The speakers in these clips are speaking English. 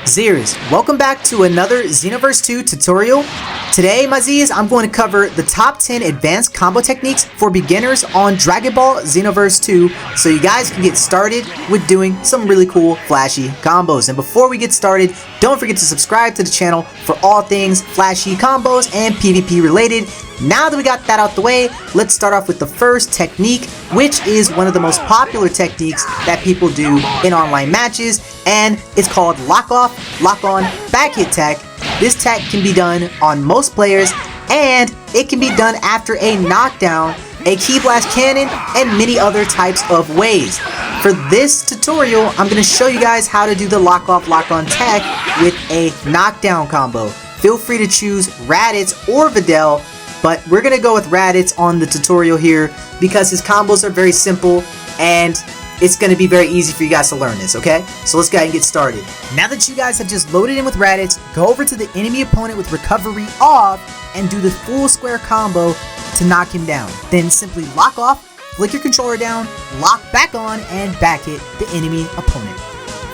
Zeirz, welcome back to another Xenoverse 2 tutorial. Today, my Z's, I'm going to cover the top 10 advanced combo techniques for beginners on Dragon Ball Xenoverse 2 so you guys can get started with doing some really cool, flashy combos. And before we get started, don't forget to subscribe to the channel for all things flashy combos and PvP related. Now that we got that out the way, let's start off with the first technique, which is one of the most popular techniques that people do in online matches, and it's called Lock Off, Lock On, Backhit tech. This tech can be done on most players, and it can be done after a knockdown, a Ki Blast Cannon, and many other types of ways. For this tutorial, I'm going to show you guys how to do the Lock Off, Lock On tech with a knockdown combo. Feel free to choose Raditz or Videl, but we're going to go with Raditz on the tutorial here because his combos are very simple and it's going to be very easy for you guys to learn this, okay? So let's go ahead and get started. Now that you guys have just loaded in with Raditz, go over to the enemy opponent with recovery off and do the full square combo to knock him down. Then simply lock off, flick your controller down, lock back on, and back hit the enemy opponent.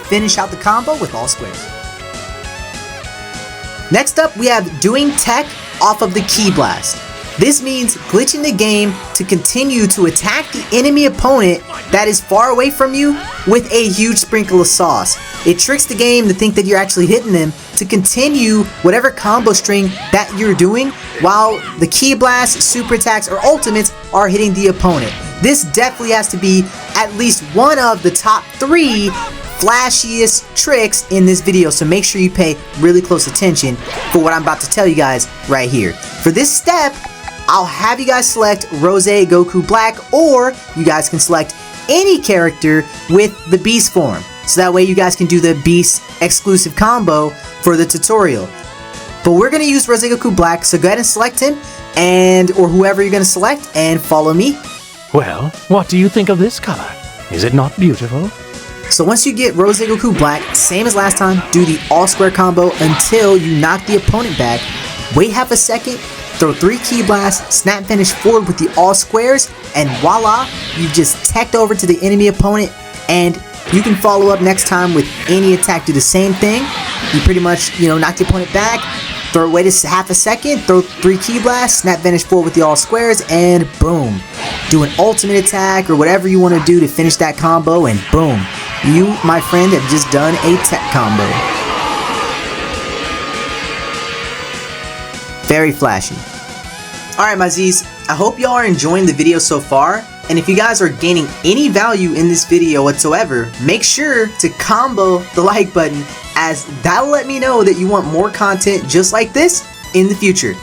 Finish out the combo with all squares. Next up, we have doing tech off of the Ki Blast. This means glitching the game to continue to attack the enemy opponent that is far away from you with a huge sprinkle of sauce. It tricks the game to think that you're actually hitting them to continue whatever combo string that you're doing while the Ki Blast, super attacks, or ultimates are hitting the opponent. This definitely has to be at least one of the top 3 flashiest tricks in this video, so make sure you pay really close attention for what I'm about to tell you guys right here. For this step, I'll have you guys select Rose Goku Black, or you guys can select any character with the Beast form, so that way you guys can do the Beast exclusive combo for the tutorial. But we're going to use Rose Goku Black, so go ahead and select him, or whoever you're going to select, and follow me. Well, what do you think of this color? Is it not beautiful? So once you get Rose Goku Black, same as last time, do the all square combo until you knock the opponent back. Wait half a second, throw 3 Ki Blasts, snap finish forward with the all squares, and voila, you've just teched over to the enemy opponent, and you can follow up next time with any attack. Do the same thing. You pretty much, knock the opponent back, wait a half a second, throw 3 Ki Blasts, snap finish forward with the all squares, and boom. Do an ultimate attack or whatever you want to do to finish that combo, and boom. You, my friend, have just done a tech combo. Very flashy. Alright, my Z's, I hope y'all are enjoying the video so far, and if you guys are gaining any value in this video whatsoever, make sure to combo the like button, as that'll let me know that you want more content just like this in the future.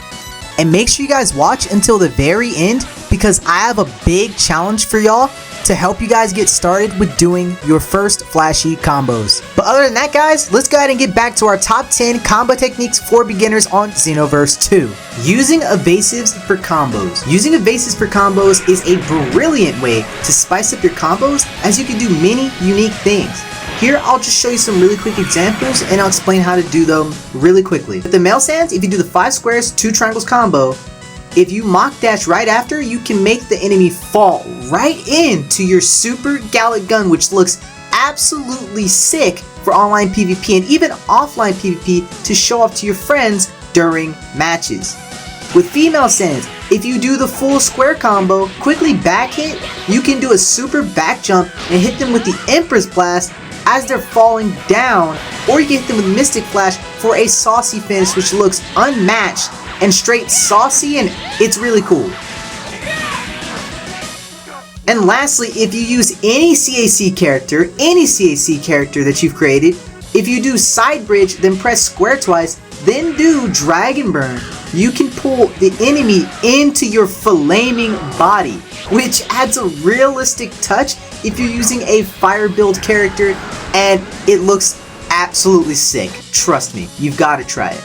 And make sure you guys watch until the very end, because I have a big challenge for y'all to help you guys get started with doing your first flashy combos. But other than that, guys, let's go ahead and get back to our top 10 combo techniques for beginners on Xenoverse 2. Using Evasives for combos. Using Evasives for combos is a brilliant way to spice up your combos, as you can do many unique things. Here, I'll just show you some really quick examples, and I'll explain how to do them really quickly. With the Male Sands, if you do the 5 squares, 2 triangles combo, if you mock dash right after, you can make the enemy fall right into your super Gallic gun, which looks absolutely sick for online PvP and even offline PvP to show off to your friends during matches. With Female Sands, if you do the full square combo, quickly back hit, you can do a super back jump and hit them with the Empress Blast as they're falling down, or you can hit them with Mystic Flash for a saucy finish which looks unmatched and straight saucy, and it's really cool. And lastly, if you use any CAC character that you've created, if you do side bridge, then press square twice, then do Dragon Burn, you can pull the enemy into your flaming body, which adds a realistic touch if you're using a fire build character, and it looks absolutely sick. Trust me, you've got to try it.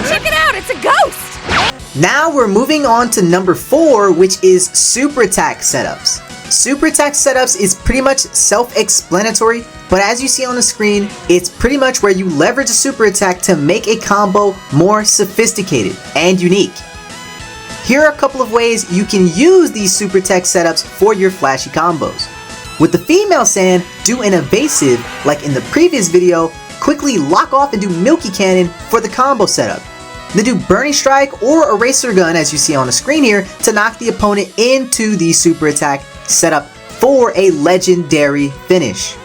Check it out, it's a ghost! Now we're moving on to number 4, which is super attack setups. Super attack setups is pretty much self-explanatory, but as you see on the screen, it's pretty much where you leverage a super attack to make a combo more sophisticated and unique. Here are a couple of ways you can use these super attack setups for your flashy combos. With the female Saiyan, do an evasive, like in the previous video, quickly lock off and do Milky Cannon for the combo setup. Then do Burning Strike or Eraser Gun, as you see on the screen here, to knock the opponent into the super attack setup for a legendary finish.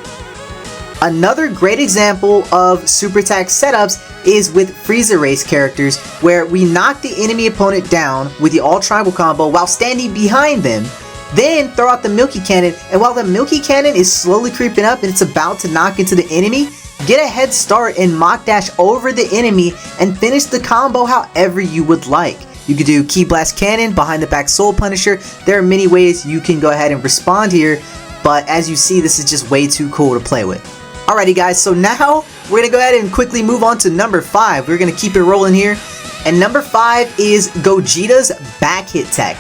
Another great example of super attack setups is with Frieza race characters, where we knock the enemy opponent down with the all triangle combo while standing behind them, then throw out the Milky Cannon, and while the Milky Cannon is slowly creeping up and it's about to knock into the enemy, get a head start and mock dash over the enemy and finish the combo however you would like. You could do Ki Blast Cannon, behind the back Soul Punisher. There are many ways you can go ahead and respond here, but as you see, this is just way too cool to play with. Alrighty guys, so now we're going to go ahead and quickly move on to number 5. We're going to keep it rolling here. And number 5 is Gogeta's Backhit tech.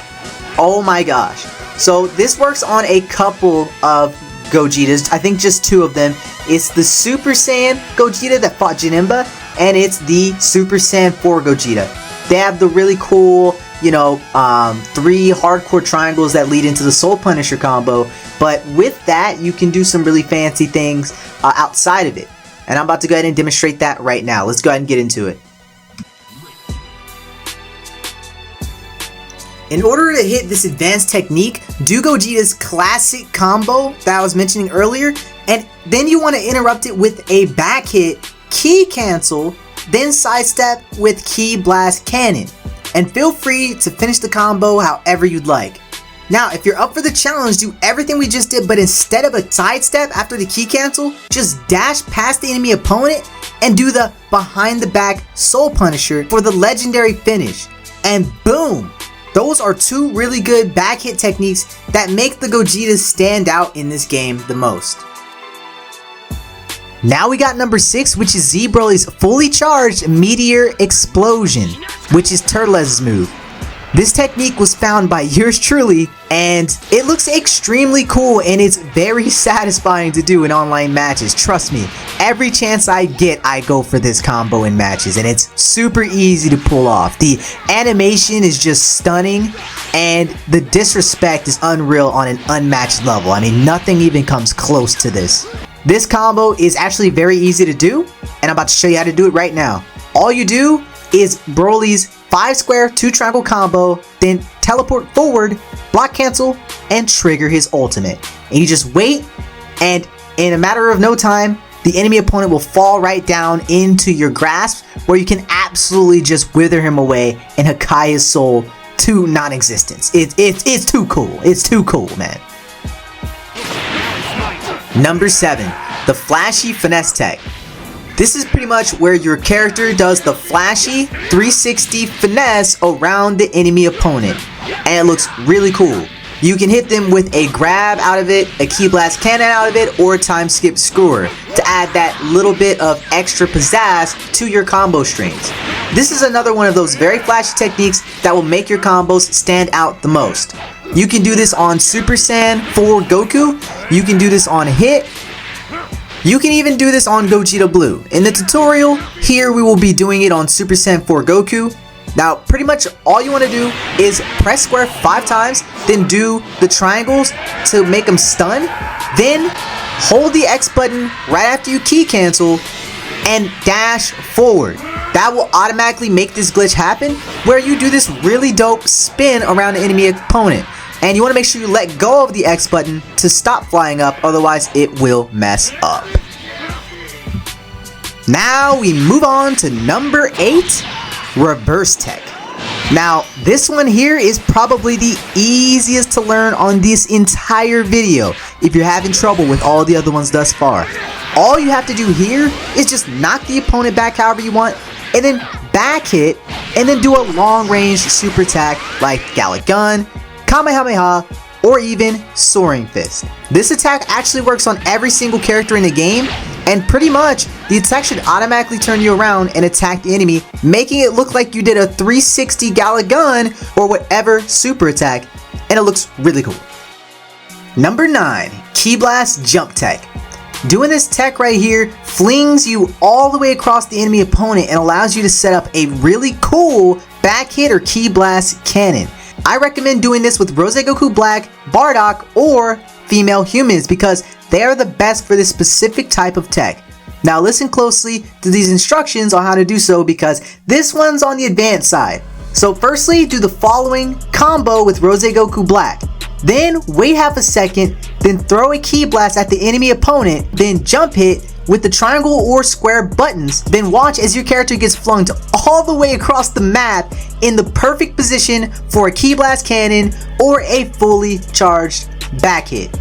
Oh my gosh. So this works on a couple of Gogetas, I think just 2 of them. It's the Super Saiyan Gogeta that fought Janemba, and it's the Super Saiyan 4 Gogeta. They have the really cool, 3 hardcore triangles that lead into the Soul Punisher combo, but with that you can do some really fancy things outside of it. And I'm about to go ahead and demonstrate that right now. Let's go ahead and get into it. In order to hit this advanced technique, do Gogeta's classic combo that I was mentioning earlier, and then you want to interrupt it with a back hit, Ki Cancel, then sidestep with Ki Blast Cannon. And feel free to finish the combo however you'd like. Now, if you're up for the challenge, do everything we just did, but instead of a sidestep after the Ki Cancel, just dash past the enemy opponent and do the behind the back Soul Punisher for the legendary finish. And boom! Those are 2 really good back hit techniques that make the Gogetas stand out in this game the most. Now we got number 6, which is Z Broly's fully charged Meteor Explosion, which is Turtles' move. This technique was found by yours truly, and it looks extremely cool, and it's very satisfying to do in online matches. Trust me, every chance I get, I go for this combo in matches, and it's super easy to pull off. The animation is just stunning, and the disrespect is unreal on an unmatched level. I mean, nothing even comes close to this. This combo is actually very easy to do, and I'm about to show you how to do it right now. All you do is Broly's 5 square 2 triangle combo, then teleport forward, block cancel, and trigger his ultimate. And you just wait, and in a matter of no time, the enemy opponent will fall right down into your grasp, where you can absolutely just wither him away and Hakai his soul to non-existence. It's too cool. It's too cool, man. Number 7, the flashy Finess tech. This is pretty much where your character does the flashy 360 finesse around the enemy opponent, and it looks really cool. You can hit them with a grab out of it, a Ki Blast Cannon out of it, or a time skip skewer to add that little bit of extra pizzazz to your combo strings. This is another one of those very flashy techniques that will make your combos stand out the most. You can do this on Super Saiyan 4 Goku, you can do this on Hit, you can even do this on Gogeta Blue. In the tutorial, here we will be doing it on Super Saiyan 4 Goku. Now, pretty much all you want to do is press square 5 times, then do the triangles to make them stun, then hold the X button right after you Ki Cancel, and dash forward. That will automatically make this glitch happen, where you do this really dope spin around the enemy opponent. And you want to make sure you let go of the X button to stop flying up, otherwise it will mess up. Now we move on to number 8, Reverse Tech. Now this one here is probably the easiest to learn on this entire video if you're having trouble with all the other ones thus far. All you have to do here is just knock the opponent back however you want, and then back hit, and then do a long range super attack like Gallic Gun, Kamehameha, or even Soaring Fist. This attack actually works on every single character in the game, and pretty much the attack should automatically turn you around and attack the enemy, making it look like you did a 360 Gallic Gun or whatever super attack, and it looks really cool. Number 9, Ki Blast Jump Tech. Doing this tech right here flings you all the way across the enemy opponent and allows you to set up a really cool back hit or Ki Blast cannon. I recommend doing this with Rose Goku Black, Bardock, or female humans because they are the best for this specific type of tech. Now listen closely to these instructions on how to do so because this one's on the advanced side. So firstly, do the following combo with Rose Goku Black. Then wait half a second, then throw a Ki Blast at the enemy opponent, then jump hit with the triangle or square buttons. Then watch as your character gets flung all the way across the map in the perfect position for a Ki Blast cannon or a fully charged back hit.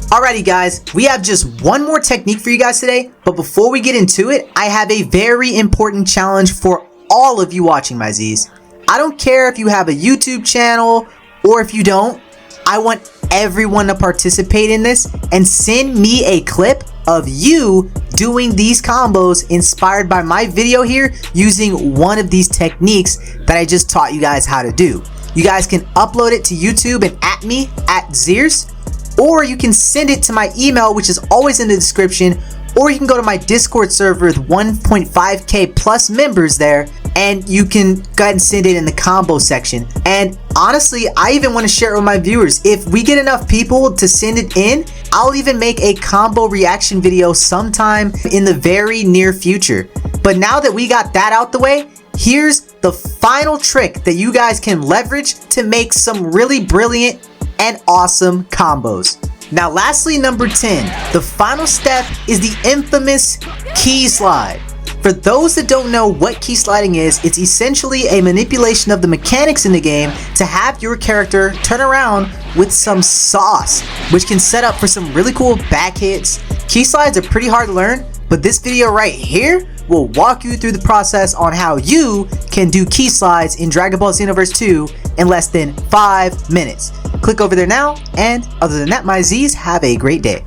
Alrighty guys, we have just one more technique for you guys today, but before we get into it, I have a very important challenge for all of you watching my Z's. I don't care if you have a YouTube channel or if you don't, I want everyone to participate in this and send me a clip of you doing these combos inspired by my video here using one of these techniques that I just taught you guys how to do. You guys can upload it to YouTube and at me at Zeirz, or you can send it to my email, which is always in the description, or you can go to my Discord server with 1.5k plus members there, and you can go ahead and send it in the combo section. And honestly, I even want to share it with my viewers. If we get enough people to send it in, I'll even make a combo reaction video sometime in the very near future. But now that we got that out the way, here's the final trick that you guys can leverage to make some really brilliant and awesome combos. Now lastly, number 10, the final step is the infamous Ki Slide. For those that don't know what Ki Sliding is, it's essentially a manipulation of the mechanics in the game to have your character turn around with some sauce, which can set up for some really cool back hits. Ki Slides are pretty hard to learn, but this video right here will walk you through the process on how you can do Ki Slides in Dragon Ball Xenoverse 2 in less than 5 minutes. Click over there now, and other than that, my Z's, have a great day.